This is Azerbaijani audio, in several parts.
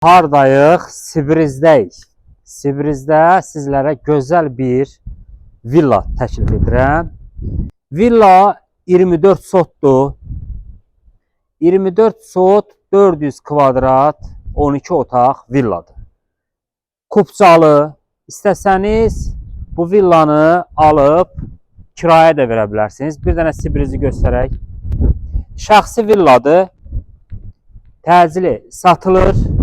Hardayıq? Sibrizdəyik. Sibrizdə sizlərə gözəl bir villa təklif edirəm. Villa 24 sotdur. 24 sot 400 kvadrat 12 otaq villadır. Kupçalı. İstəsəniz bu villanı alıb kirayə də verə bilərsiniz. Bir dənə Sibrizi göstərək. Şəxsi villadır. Təcili satılır.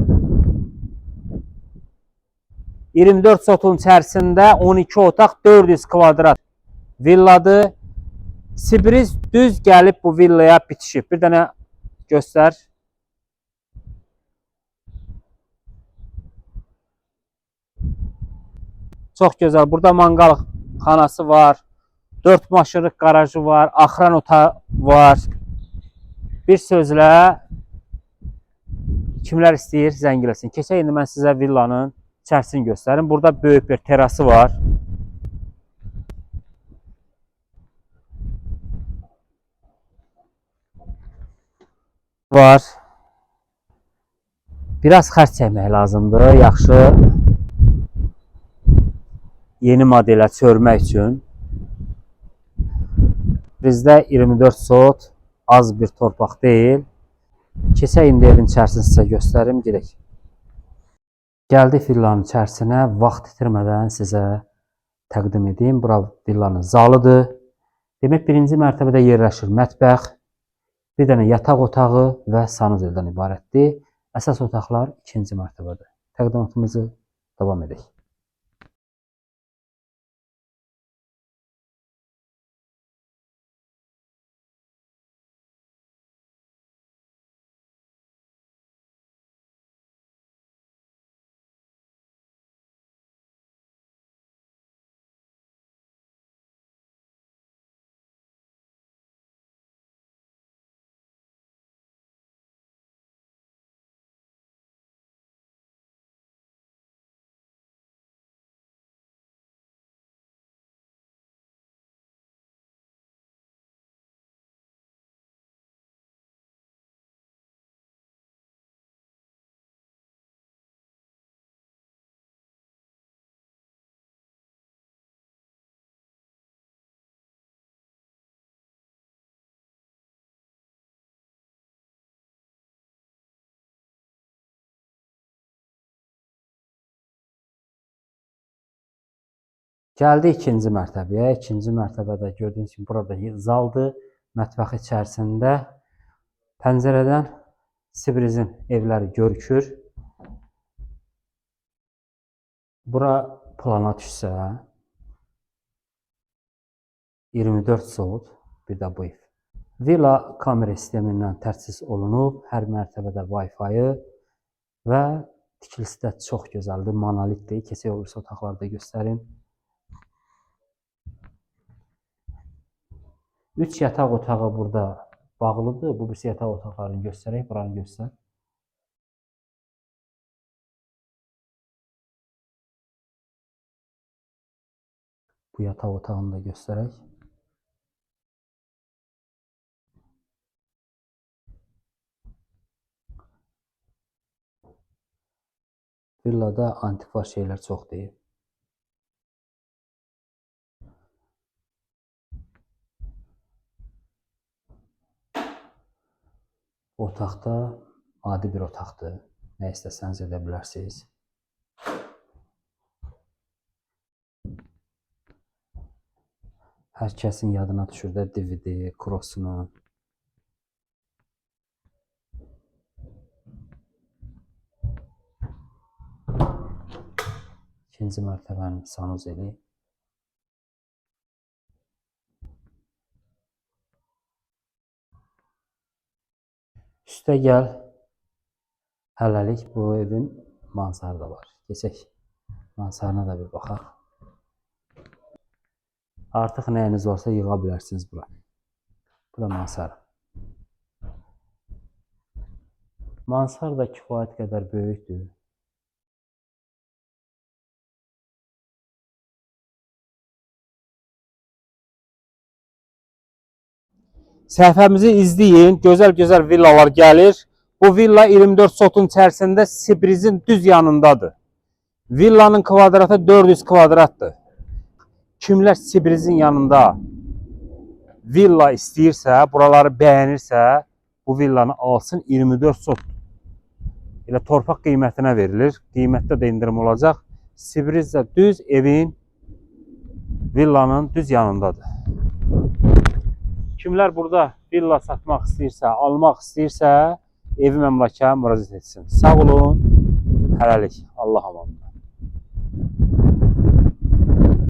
24 sotun içərisində 12 otaq 400 kvadrat villadır. Sibriz düz gəlib bu villaya bitişib. Bir dənə göstər. Çox gözəl. Burada manqal xanası var. 4 maşınlıq qarajı var. Axran otağı var. Bir sözlə kimlər istəyir zəng eləsin. Keçək indi mən sizə villanın içərisini göstərim. Burada böyük bir terası var. Biraz xərc çəkmək lazımdır. Yaxşı yeni modelə çörmək üçün. Bizdə 24 sot az bir torpaq deyil. Keçək indi evin içərisini sizə göstərim. Gedək. Gəldik villanın içərisinə. Vaxt itirmədən sizə təqdim edeyim. Bura villanın zalıdır. Demək, birinci mərtəbədə yerləşir mətbəx, bir dənə yataq otağı və sanuzeldən ibarətdir. Əsas otaqlar ikinci mərtəbədə. Təqdimatımızı davam edək. Gəldik ikinci mərtəbəyə. İkinci mərtəbədə gördüyünüz kimi burada zaldır. Mətbəx içərisində pəncərədən Sibrizin evləri görükür. Bura plana düşsə 24 sot bir də bu ev. Villa kamera sistemindən təchiz olunub. Hər mərtəbədə Wi-Fi və tikilisi də çox gözəldir. Monolitdir. Keçək olursa otaqlarda göstərim. 3 yataq otağı burada bağlıdır. Bu birisi yataq otaqlarını göstərək. Buranı göstər. Bu yataq otağını da göstərək. Villada antikvar şeylər çoxdur. Otaqda adi bir otaqdır. Nə istəsəniz edə bilərsiniz. Hər kəsin yadına düşür də DVD, crossunu. İkinci mərtəbənin sanuzeli. Üstə gəl. Hələlik bu evin mansarı da var. Keçək. Mansarına da bir baxaq. Artıq nəyiniz varsa yığa bilərsiniz bura. Bu da mansar. Mansar da kifayət qədər böyükdür. Səhifəmizi izləyin. Gözəl-gözəl villalar gəlir. Bu villa 24 sotun içərisində Sibrizin düz yanındadır. Villanın kvadratı 400 kvadratdır. Kimlər Sibrizin yanında villa istəyirsə, buraları bəyənirsə, bu villanı alsın, 24 sot. Elə torpaq qiymətinə verilir. Qiymətdə də indirim olacaq. Sibriz də düz evin, villanın düz yanındadır. Kimlər burada villa satmaq istəyirsə, almaq istəyirsə, evi məmləkə müraciət etsin. Sağ olun, hələlik. Allah'a emanet.